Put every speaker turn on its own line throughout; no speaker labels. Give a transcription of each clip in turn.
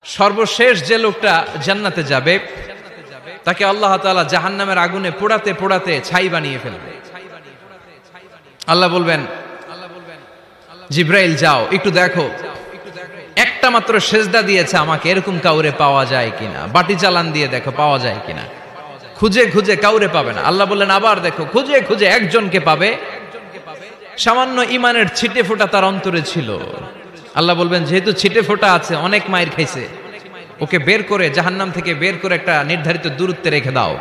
সর্বশেষ যে লোকটা জান্নাতে যাবে তাকে আল্লাহ তাআলা জাহান্নামের আগুনে পোড়াতে পোড়াতে ছাই বানিয়ে ফেলবে। আল্লাহ বলবেন, জিব্রাইল যাও একটু দেখো, একটা মাত্র সেজদা দিয়েছে আমাকে, এরকম কাউরে পাওয়া যায় কিনা। বাটি চালান দিয়ে দেখো পাওয়া যায় কিনা। খুঁজে খুঁজে কাউরে পাবে না। আল্লাহ বললেন আবার দেখো, খুঁজে খুঁজে একজনকে পাবে, সামান্য ইমানের ছিটে ফোঁটা তার অন্তরে ছিল। আল্লাহ বলবেন যেহেতু ছিটে ফোঁটা আছে, অনেক মায়ের খাইছে, ওকে বের করে জাহান্নাম থেকে বের করে একটা নির্ধারিত দূরত্বে রেখে দাও।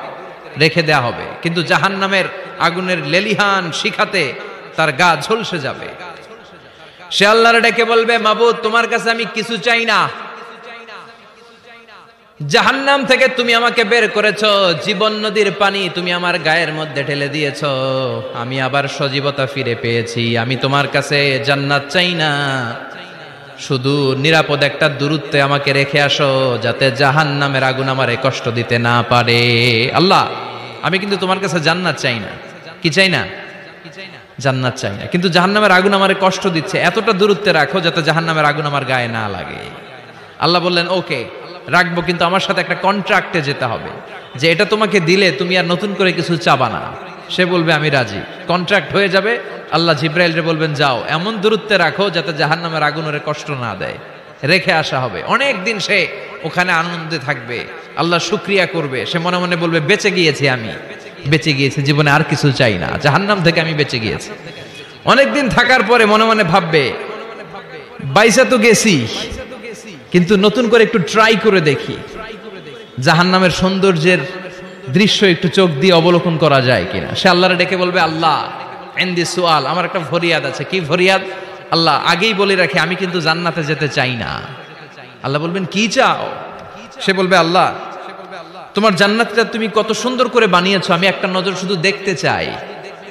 রেখে দেয়া হবে, কিন্তু জাহান্নামের আগুনের লেলিহান শিখাতে তার গা ঝলসে যাবে। সে আল্লাহর ডেকে বলবে, মাবুদ তোমার কাছে আমি কিছু চাই না, জাহান্নাম থেকে তুমি আমাকে বের করেছো, জীবন নদীর পানি তুমি আমার গায়ের মধ্যে ঢেলে দিয়েছো, আমি আবার সজীবতা ফিরে পেয়েছি। আমি তোমার কাছে জান্নাত চাই না, শুধু নিরাপদ একটা দূরত্বে আমাকে রেখে আসো, যাতে জাহান্নামের আগুন আমারে কষ্ট দিতে না পারে। আল্লাহ আমি কিন্তু তোমার কাছে জান্নাত চাই না। কি চাই না? জান্নাত চাই না, কিন্তু জাহান্নামের আগুন আমারে কষ্ট দিচ্ছে, এতটা দূরত্বে রাখো যাতে জাহান্নামের আগুন আমার গায়ে না লাগে। আল্লাহ বললেন ওকে রাখবো, কিন্তু আমার সাথে একটা কন্ট্রাক্টে যেতে হবে, যে এটা তোমাকে দিলে তুমি আর নতুন করে কিছু চাবা না। সে বলবে আমি রাজি, কন্ট্রাক্ট হয়ে যাবে। আল্লাহ জিব্রাইলরে বলবেন যাও এমন দূরত্বে রাখো যাতে জাহান্নামের আগুন ওরে কষ্ট না দেয়। রেখে আসা হবে, অনেক দিন সে ওখানে আনন্দে থাকবে, আল্লাহ শুকরিয়া করবে। সে মনে মনে বলবে বেঁচে গিয়েছি, আমি বেঁচে গিয়েছি, জীবনে আর কিছু চাই না, জাহান্নাম থেকে আমি বেঁচে গিয়েছি। অনেকদিন থাকার পরে মনে মনে ভাববে বাইসা তো গেছি, কিন্তু নতুন করে একটু ট্রাই করে দেখি, জাহান্নামের সৌন্দর্যের দৃশ্য একটু চোখ দিয়ে অবলোকন করা যায় কিনা। সে আল্লাহরে ডেকে বলবে আল্লাহ ইনদি সুআল, আমার একটা ফরিয়াদ আছে। কি ফরিয়াদ? আল্লাহ আগেই বলে রাখি আমি কিন্তু জান্নাতে যেতে চাই না। আল্লাহ বলবেন কি চাও? সে বলবে আল্লাহ তোমার জান্নাতটা তুমি কত সুন্দর করে বানিয়েছো, আমি একটা নজর শুধু দেখতে চাই।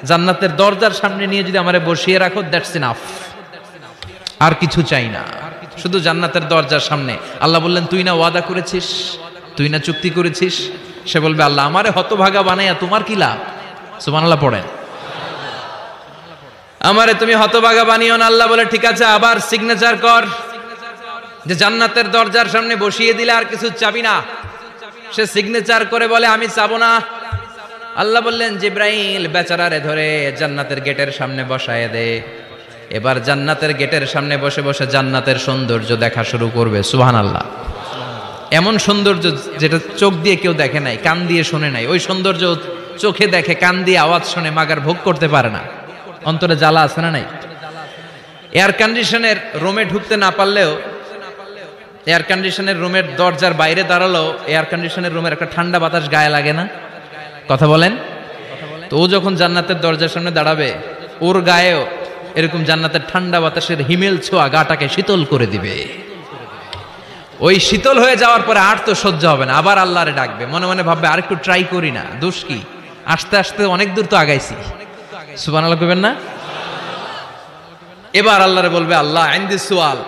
জান্নাতের দরজার সামনে নিয়ে যদি আমারে বসিয়ে রাখো, দ্যাটস ইনাফ, আর কিছু চাই না, শুধু জান্নাতের দরজার সামনে। আল্লাহ বললেন তুই না ওয়াদা করেছিস, তুই না চুক্তি করেছিস। সে বলবে আল্লাহ আমারে হতভাগা বানাইয়া তোমার কি লাভ? সুবহানাল্লাহ পড়েন। আমারে তুমি হতভাগা বানিও না। আল্লাহ বলে ঠিক আছে, আবার সিগনেচার কর যে জান্নাতের দরজার সামনে বসিয়ে দিলে আর কিছু চাবি না। সে সিগনেচার করে বলে আমি চাবো না। আল্লাহ বললেন জিব্রাইল বেচারারে ধরে জান্নাতের গেটের সামনে বসায় দে। এবার জান্নাতের গেটের সামনে বসে বসে জান্নাতের সৌন্দর্য দেখা শুরু করবে। সুবহানাল্লাহ। এমন সৌন্দর্য যেটা চোখ দিয়ে কেউ দেখে নাই, কান দিয়ে শুনে নাই, ওই সৌন্দর্য চোখে দেখে, কান দিয়ে আওয়াজ শুনে মাগার ভোগ করতে পারে না। অন্তরে জ্বালা আছে না নাই? এয়ার কন্ডিশনের রুমে ঢুকতে না পারলেও, এয়ার কন্ডিশনের রুমের দরজার বাইরে দাঁড়ালো, এয়ার কন্ডিশনের রুমের একটা ঠান্ডা বাতাস গায়ে লাগে না? কথা বলেন তো। ও যখন জান্নাতের দরজার সামনে দাঁড়াবে, ওর গায়েও এরকম জান্নাতের ঠান্ডা বাতাসের হিমেল ছোঁয়া গাটাকে শীতল করে দিবে। ওই শীতল হয়ে যাওয়ার পরে আর তো সহ্য হবে না, আবার আল্লাহরে ডাকবে, মনে মনে ভাববে আর একটু ট্রাই করি না, দোষ কি, আস্তে আস্তে অনেক দূর তো আগাইছি। সুবহানাল্লাহ কইবেন না? এবার আল্লাহরে বলবে আল্লাহ ইনদি সুআল,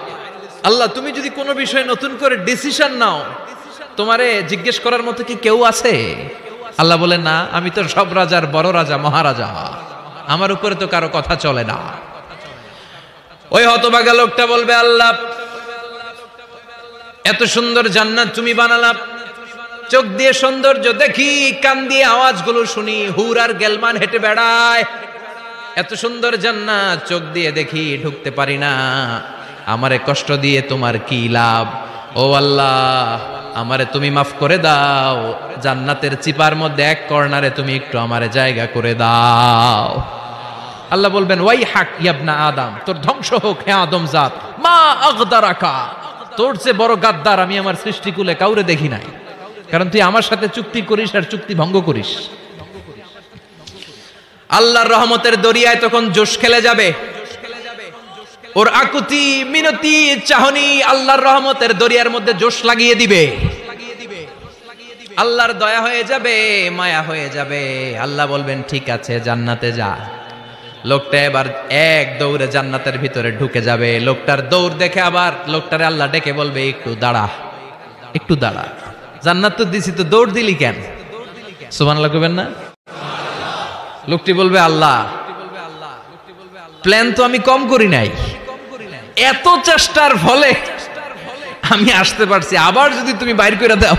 আল্লাহ তুমি যদি কোনো বিষয়ে নতুন করে ডিসিশন নাও, তোমারে জিজ্ঞেস করার মতো কি কেউ আছে? আল্লাহ বলে না, আমি তো সব রাজার বড় রাজা, মহারাজা, আমার উপরে তো কারো কথা চলে না। ওই হতভাগা লোকটা বলবে আল্লাহ এত সুন্দর জান্নাত তুমি বানালা, চোখ দিয়ে সৌন্দর্য দেখি, কান দিয়ে আওয়াজগুলো শুনি, হুর আর গেলমান হেঁটে বেড়ায়, এত সুন্দর জান্নাত চোখ দিয়ে দেখি, ঢুকতে পারি না, আমারে কষ্ট দিয়ে তোমার কি লাভ? ও আল্লাহ আমারে তুমি মাফ করে দাও, জান্নাতের চিপার মধ্যে এক কর্নারে তুমি একটু আমারে জায়গা করে দাও। আল্লাহ বলবেন ওয়াই হাক ইয়াবনা আদম, তোর ধ্বংস হোক হে আদম জাত, মা আগদারাকা, তোর চেয়ে বড় গাদ্দার আমি আমার সৃষ্টিকুলে কাউরে দেখি নাই, কারণ তুই আমার সাথে চুক্তি করিস আর চুক্তি ভঙ্গ করিস। আল্লাহর রহমতের দরিয়ায় তখন জোশ খেলে যাবে, ওর আকুতি মিনতি চাহনি আল্লাহর রহমতের দরিয়ার মধ্যে জোশ লাগিয়ে দিবে। আল্লাহর দয়া হয়ে যাবে, মায়া হয়ে যাবে। আল্লাহ বলবেন ঠিক আছে জান্নাতে যা। লোকটা এবার এক দৌড়ে জান্নাতের ভিতরে ঢুকে যাবে। লোকটার দৌড় দেখে আবার লোকটারে আল্লাহ ডেকে বলবে একটু দাঁড়া, একটু দাঁড়া, জান্নাত তো দিছি, তো দৌড় দিলি কেন? সুবহানাল্লাহ কইবেন না? লোকটি বলবে আল্লাহ প্ল্যান তো আমি কম করি নাই, এত চেষ্টার ফলে আমি আসতে পারছি, আবার যদি তুমি বাইর করে দাও,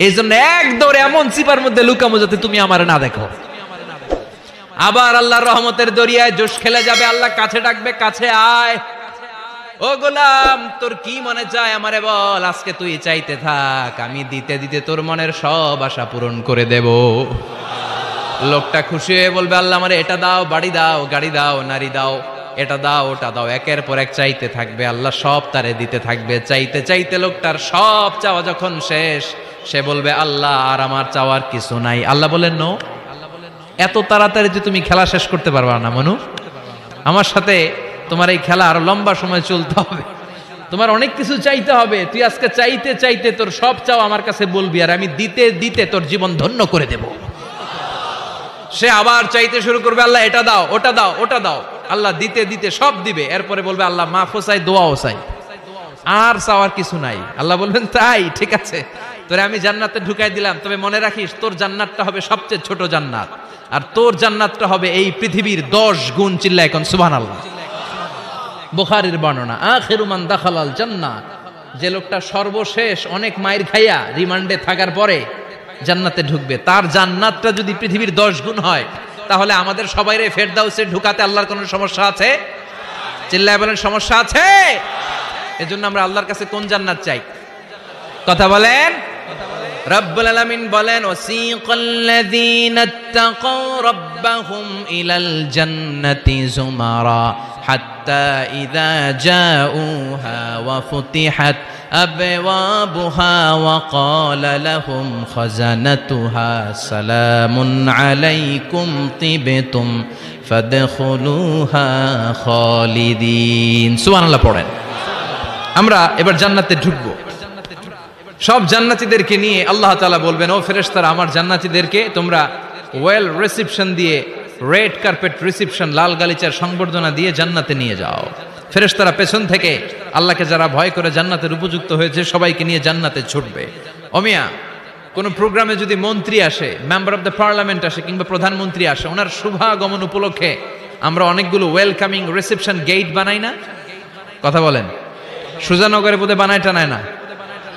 এই জন্য এক দৌড়ে এমন চিপার মধ্যে লুকামো যাতে তুমি আমার না দেখো। আবার আল্লাহর রহমতের দরিয়ায় জোশ খেলে যাবে, আল্লাহ কাছে ডাকবে, কাছে আয়, ও গোলাম তোর কি মনে চায় আমারে বল, আজকে তুই চাইতে থাক, আমি দিতে দিতে তোর মনের সব আশা পূরণ করে দেব। লোকটা খুশি হয়ে বলবে, আল্লাহ আমারে এটা দাও, বাড়ি দাও, গাড়ি দাও, নারী দাও, এটা দাও, ওটা দাও, একের পর এক চাইতে থাকবে, আল্লাহ সব তারে দিতে থাকবে। চাইতে চাইতে লোকটার সব চাওয়া যখন শেষ, সে বলবে আল্লাহ আর আমার চাওয়ার কিছু নাই। আল্লাহ বলেন নো, এত তাড়াতাড়ি যে তুমি খেলা শেষ করতে পারবা না মনু, আমার সাথে তোমার এই খেলা আরো লম্বা সময় চলতে হবে, তোমার অনেক কিছু চাইতে হবে। তুই আজকে চাইতে চাইতে তোর সব চাও আমার কাছে বলবি, আর আমি দিতে দিতে তোর জীবন ধন্য করে দেব। সে আবার চাইতে শুরু করবে, আল্লাহ এটা দাও, ওটা দাও, ওটা দাও, আল্লাহ দিতে দিতে সব দিবে। এরপরে বলবে আল্লাহ মাফও চাই, দোয়াও চাই, আর চাওয়ার কিছু নাই। আল্লাহ বলবেন তাই ঠিক আছে, তোরে আমি জান্নাতে ঢুকাই দিলাম, তবে মনে রাখিস তোর জান্নাতটা হবে সবচেয়ে ছোট জান্নাত, আর তোর জান্নাতটা হবে এই পৃথিবীর 10 গুণ। চিল্লায় এখন সুবহানাল্লাহ। বুখারীর বর্ণনা, আখিরু মান দাখালাল জান্নাহ, যে লোকটা সর্বশেষ অনেক মাইর খাইয়া রিমান্ডে থাকার পরে জান্নাতে ঢুকবে, তার জান্নাতটা যদি পৃথিবীর 10 গুণ হয়, তাহলে আমাদের সবাইরে ফেরদাউসে ঢুকাতে আল্লাহর কোনো সমস্যা আছে? চিল্লায় বলেন সমস্যা আছে? এজন্য আমরা আল্লাহর কাছে কোন জান্নাত চাই? কথা বলেন। রব্বুল আলামিন বলেন, ওয়াসিকাল্লাযীনা ইত্তাকাউ রাব্বাহুম ইলাল জান্নাতি যুমারা হাত্তা ইযা জাউহা ওয়া ফুতিহাত আবওয়াবুহা ওয়া ক্বালা লাহুম খাজানাতুহা সালামুন আলাইকুম তিবতুম ফাদখুলুহা খালিদিন। সুবহানাল্লাহ পড়েন। আমরা এবার জান্নাতে ঢুকবো। সব জান্নাতীদেরকে নিয়ে আল্লাহ তাআলা বলবেন, ও ফেরেশতারা, আমার জান্নাতীদেরকে তোমরা ওয়েল রিসেপশন দিয়ে, রেড কার্পেট রিসেপশন, লাল গালিচার সংবর্ধনা দিয়ে জান্নাতে নিয়ে যাও। ফেরেশতারা পেছন থেকে আল্লাহকে যারা ভয় করে জান্নাতের উপযুক্ত হয়েছে সবাইকে নিয়ে জান্নাতে ছুটবে। ওমিয়া, কোন প্রোগ্রামে যদি মন্ত্রী আসে, মেম্বার অফ দ্য পার্লামেন্ট আসে, কিংবা প্রধানমন্ত্রী আসে, ওনার শুভাগমন উপলক্ষে আমরা অনেকগুলো ওয়েলকামিং রিসেপশন গেট বানাই না? কথা বলেন। সুজানগরে বোধহয় বানায় টানায় না?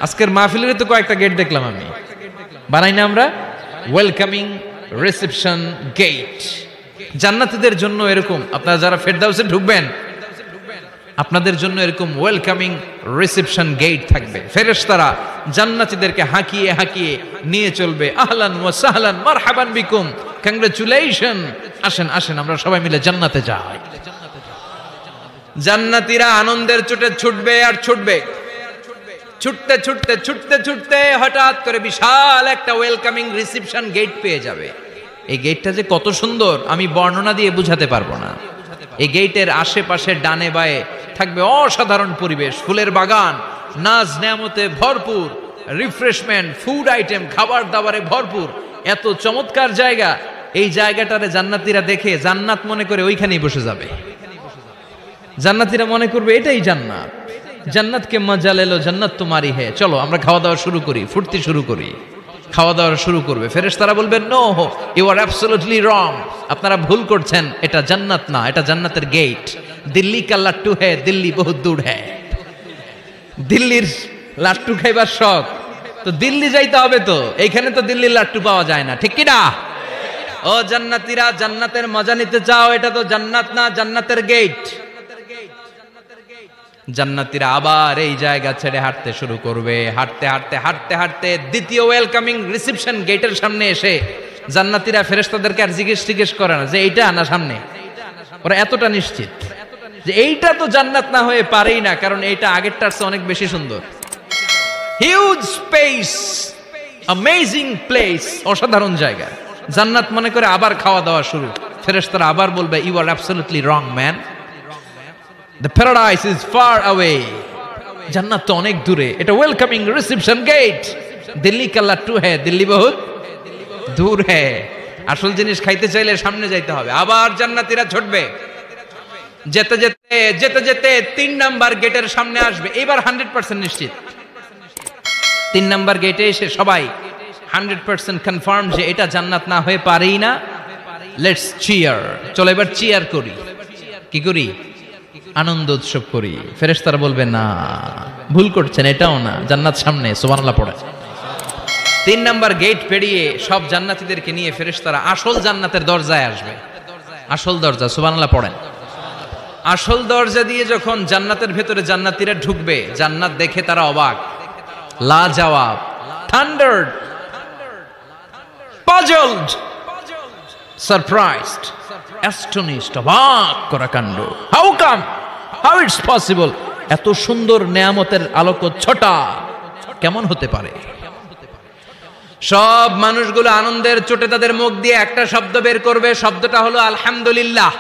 আজকের মাহফিলের তো কয়েকটা গেট দেখলাম আমি, বানাই না আমরা? Welcoming reception gate. জান্নাতীদের জন্য এরকম, আপনারা যারা ফেরদাউসে ঢুকবেন আপনাদের জন্য এরকম ওয়েলকামিং রিসেপশন গেট থাকবে। ফেরেশতারা জান্নাতীদেরকে হাঁকিয়ে হাঁকিয়ে নিয়ে চলবে, আহলান ওয়া সাহলান মারহাবান বিকুম, কংগ্রাচুলেশন, আসেন আসেন আমরা সবাই মিলে জান্নাতে যাই। জান্নাতীরা আনন্দের চোটে ছুটবে আর ছুটবে, ছুটতে ছুটতে ছুটতে ছুটতে হঠাৎ করে বিশাল একটা ওয়েলকামিং রিসেপশন গেট পেয়ে যাবে। এই গেটটা যে কত সুন্দর আমি বর্ণনা দিয়ে বুঝাতে পারবো না। এই গেটের আশেপাশে ডানে বায়ে থাকবে অসাধারণ পরিবেশ, ফুলের বাগান, নাজ নেয়ামতে ভরপুর, রিফ্রেশমেন্ট, ফুড আইটেম, খাবার দাবারে ভরপুর, এত চমৎকার জায়গা। এই জায়গাটারে জান্নাতীরা দেখে জান্নাত মনে করে ওইখানেই বসে যাবে। জান্নাতীরা মনে করবে এটাই জান্নাত, জান্নাতকে মজা লেলো, জান্নাত তোমারই হে, চলো আমরা খাওয়া দাওয়া শুরু করি, ফুর্তি শুরু করি। খাওয়া দাওয়া শুরু করবে। ফেরেশতারা বলবেন, no, you are absolutely wrong, আপনারা ভুল করছেন, এটা জান্নাত না, এটা জান্নাতের গেট। দিল্লি কা লাট্টু হে, দিল্লি বহুত দূর হে। দিল্লির লাট্টু খাইবার শখ, তো দিল্লি যাইতে হবে, তো এইখানে তো দিল্লির লাট্টু পাওয়া যায় না, ঠিক কি না? ও জান্নাতীরা, জান্নাতের মজা নিতে চাও? এটা তো জান্নাত না, জান্নাতের গেট। জান্নাতীরা আবার এই জায়গা ছেড়ে হাঁটতে শুরু করবে। হাঁটতে হাঁটতে হাঁটতে হাঁটতে দ্বিতীয় ওয়েলকামিং রিসেপশন গেটের সামনে এসে জান্নাতীরা ফেরেশতাদেরকে আর জিজ্ঞেস করে না যে এইটা না সামনে, ওরা এতটা নিশ্চিত যে এইটা তো জান্নাত না হয়ে পারেই না, কারণ এইটা আগেরটার চেয়ে অনেক বেশি সুন্দর। হিউজ স্পেস, অ্যামেজিং প্লেস, অসাধারণ জায়গা। জান্নাত মনে করে আবার খাওয়া দাওয়া শুরু। ফেরেশতারা আবার বলবে, you are absolutely wrong man, the paradise is far away, জান্নাত তো অনেক দূরে, এটা ওয়েলকামিং রিসেপশন গেট। দিল্লি কা লাট্টু হে, দিল্লি বহুত দূর হে। আসল জিনিস খাইতে চাইলে সামনে যাইতে হবে। আবার জান্নাতীরা ছুটবে, যেতে যেতে যেতে যেতে 3 নাম্বার গেটের সামনে আসবে। এবার 100% নিশ্চিত। 3 নাম্বার গেটে এসে সবাই 100% কনফার্ম যে এটা জান্নাত না হয়ে পারেই না। লেটস চিয়ার, চলো এবার চিয়ার করি। কি করি? আনন্দ উৎসব করি। ফেরেশতারা বলবে না, ভুল করছেন, এটাও না, জান্নাত সামনে, সুবহানাল্লাহ পড়ে। 3 নাম্বার গেট পেরিয়ে সব জান্নাতীদেরকে নিয়ে ফেরেশতারা আসল জান্নাতের দরজায় আসবে। আসল দরজা, সুবহানাল্লাহ পড়েন। আসল দরজা দিয়ে যখন জান্নাতের ভেতরে জান্নাতীরা ঢুকবে, জান্নাত দেখে তারা অবাক, লাজবাব, থান্ডার্ড, পাজলড, সারপ্রাইজড, অ্যাস্টনিশড, অবাক করা কাণ্ড। How come, how it's possible, এত সুন্দর নেয়ামতের আলোকচ্ছটা কেমন হতে পারে? সব মানুষগুলো আনন্দের চোটে তাদের মুখ দিয়ে একটা শব্দ বের করবে, শব্দটা হলো আলহামদুলিল্লাহ।